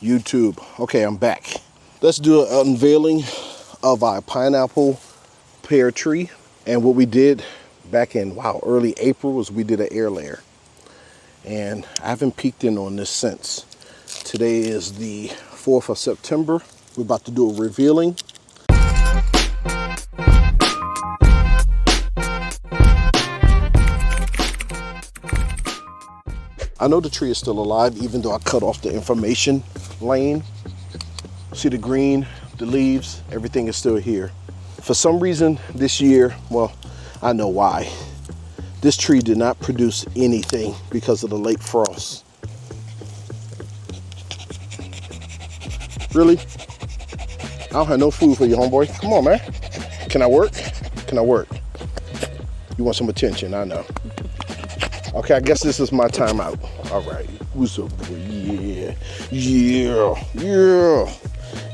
YouTube. Okay, I'm back. Let's do an unveiling of our pineapple pear tree. And what we did back in, early April was we did an air layer. And I haven't peeked in on this since. Today is the 4th of September. We're about to do a revealing. I know the tree is still alive, even though I cut off the information lane. See the green, the leaves, everything is still here. For some reason this year, well, I know why. This tree did not produce anything because of the late frost. Really? I don't have no food for you, homeboy. Come on, man. Can I work? Can I work? You want some attention, I know. Okay, I guess this is my timeout. All right, what's up, boy? Yeah, yeah, yeah.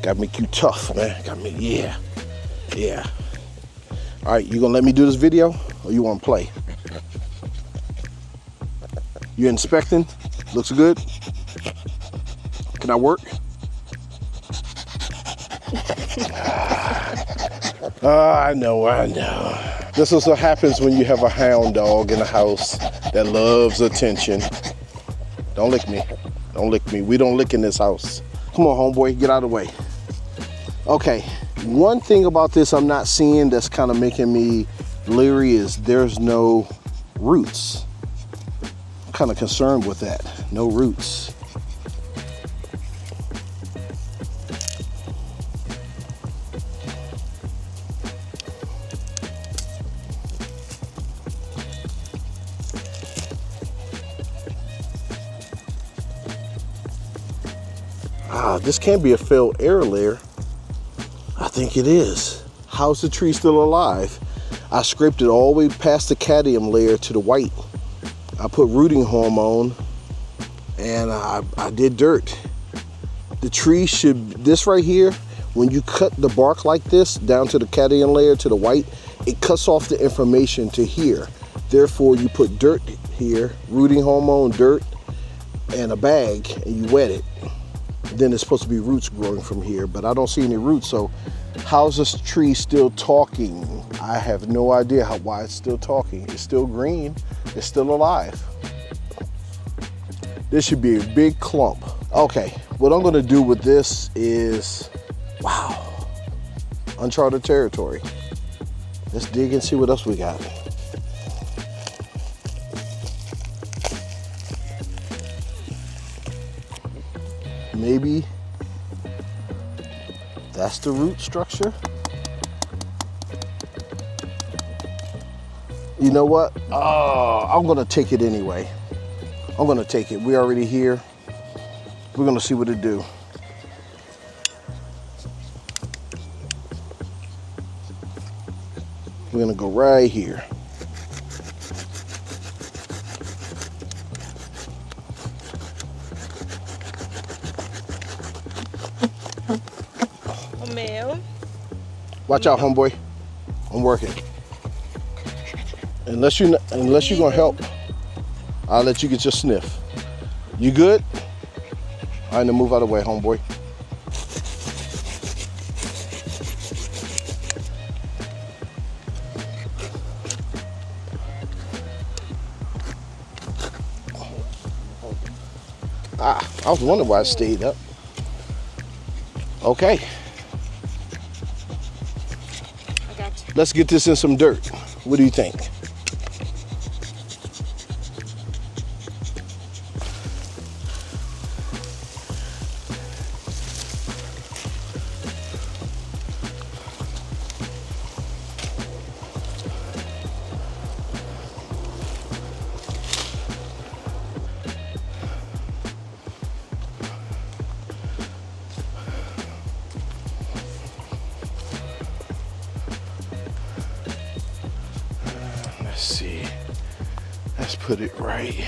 Gotta make you tough, man. Gotta make, yeah, yeah. All right, you gonna let me do this video or you wanna play? You inspecting? Looks good? Can I work? I know. This is what happens when you have a hound dog in the house that loves attention. Don't lick me. Don't lick me. We don't lick in this house. Come on, homeboy, get out of the way. Okay, one thing about this I'm not seeing that's kind of making me leery is there's no roots. I'm kind of concerned with that. No roots. This can't be a failed air layer. I think it is. How's the tree still alive? I scraped it all the way past the cadmium layer to the white. I put rooting hormone and I did dirt. The tree should, this right here, when you cut the bark like this down to the cadmium layer to the white, it cuts off the information to here. Therefore, you put dirt here, rooting hormone, dirt, and a bag, and you wet it. Then there's supposed to be roots growing from here, but I don't see any roots. So how's this tree still talking? I have no idea why it's still talking. It's still green, it's still alive. This should be a big clump. Okay, what I'm gonna do with this is, uncharted territory. Let's dig and see what else we got. Maybe that's the root structure. You know what? I'm gonna take it anyway. I'm gonna take it. We're already here. We're gonna see what it do. We're gonna go right here. Watch out, homeboy. I'm working. Unless you're gonna help, I'll let you get your sniff. You good? All right, now move out of the way, homeboy. I was wondering why I stayed up. Okay. Let's get this in some dirt. What do you think? Let's see. Let's put it right.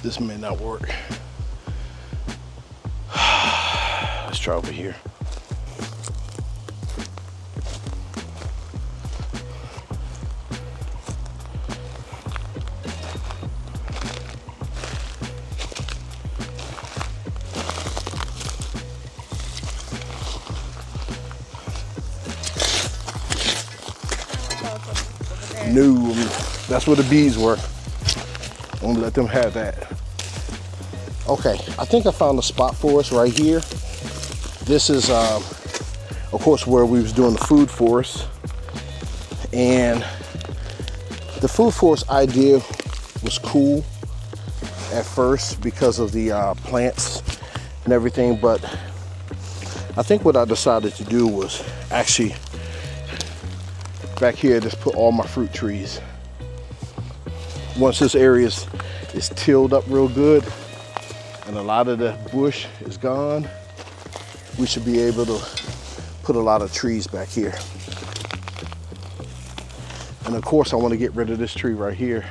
This may not work. Let's try over here. No, that's where the bees were. I'm gonna let them have that. Okay, I think I found a spot for us right here. This is, of course, where we was doing the food forest. And the food forest idea was cool at first because of the plants and everything, but I think what I decided to do was actually back here just put all my fruit trees. Once this area is tilled up real good and a lot of the bush is gone, we should be able to put a lot of trees back here. And of course I want to get rid of this tree right here.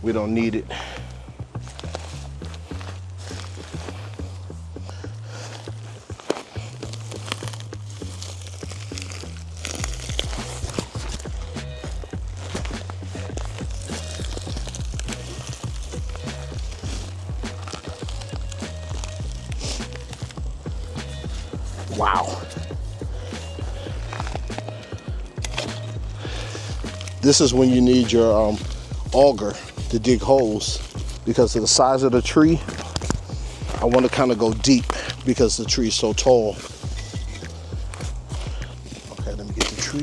We don't need it. Wow. This is when you need your auger to dig holes because of the size of the tree. I want to kind of go deep because the tree is so tall. Okay, let me get the tree.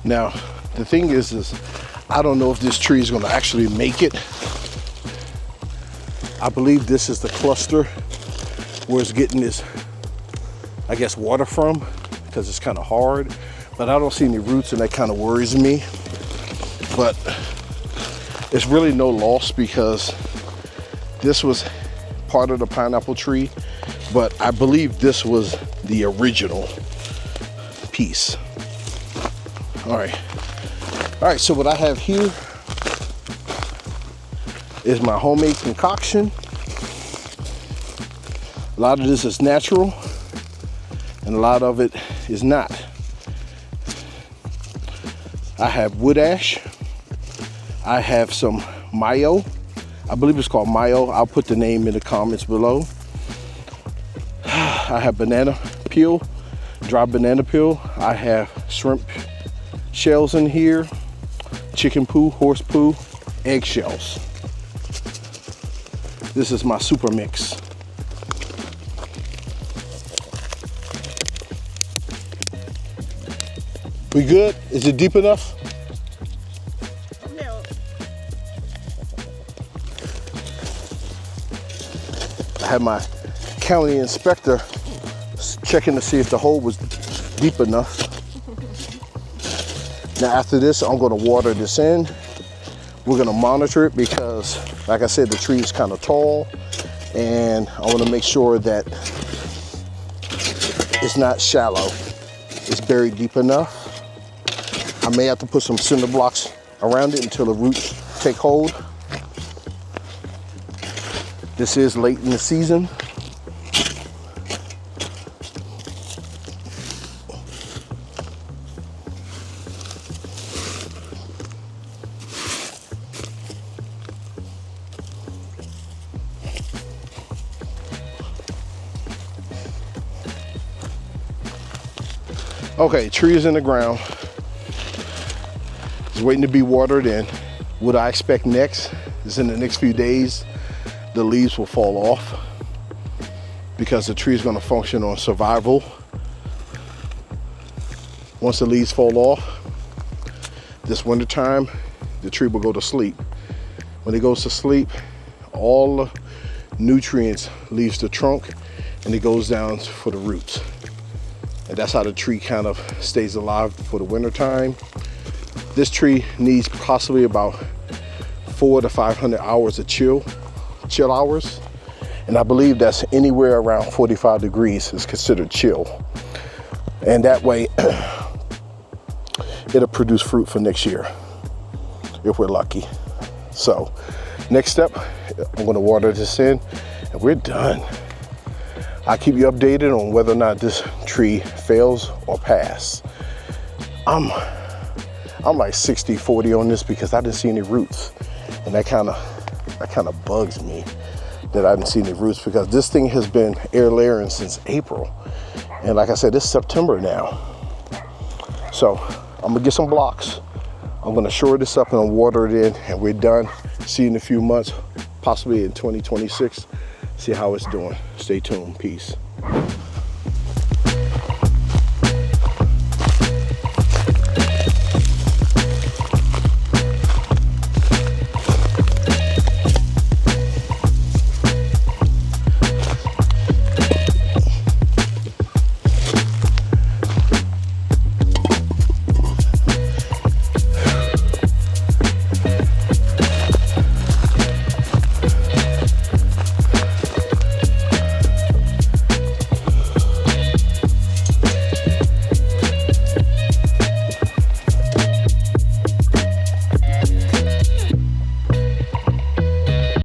Now, the thing is I don't know if this tree is going to actually make it. I believe this is the cluster where it's getting this, I guess, water from because it's kind of hard. But I don't see any roots and that kind of worries me. But it's really no loss because this was part of the pineapple tree. But I believe this was the original piece. All right, so what I have here is my homemade concoction. A lot of this is natural and a lot of it is not. I have wood ash. I have some mayo. I believe it's called mayo. I'll put the name in the comments below. I have banana peel, dry banana peel. I have shrimp shells in here, chicken poo, horse poo, eggshells. This is my super mix. We good? Is it deep enough? No. I had my county inspector checking to see if the hole was deep enough. Now after this, I'm gonna water this in. We're gonna monitor it because, like I said, the tree is kind of tall and I wanna make sure that it's not shallow. It's buried deep enough. I may have to put some cinder blocks around it until the roots take hold. This is late in the season. Okay, tree is in the ground. It's waiting to be watered in. What I expect next is in the next few days, the leaves will fall off because the tree is going to function on survival. Once the leaves fall off, this winter time, the tree will go to sleep. When it goes to sleep, all the nutrients leaves the trunk and it goes down for the roots. And that's how the tree kind of stays alive for the winter time. This tree needs possibly about 400 to 500 hours of chill hours. And I believe that's anywhere around 45 degrees is considered chill. And that way, it'll produce fruit for next year, if we're lucky. So, next step, I'm gonna water this in, and we're done. I'll keep you updated on whether or not this tree fails or pass. I'm like 60-40 on this because I didn't see any roots. And that kind of bugs me that I didn't see any roots, because this thing has been air layering since April. And like I said, it's September now. So I'm gonna get some blocks. I'm gonna shore this up and water it in, and we're done. See you in a few months, possibly in 2026. See how it's doing. Stay tuned. Peace.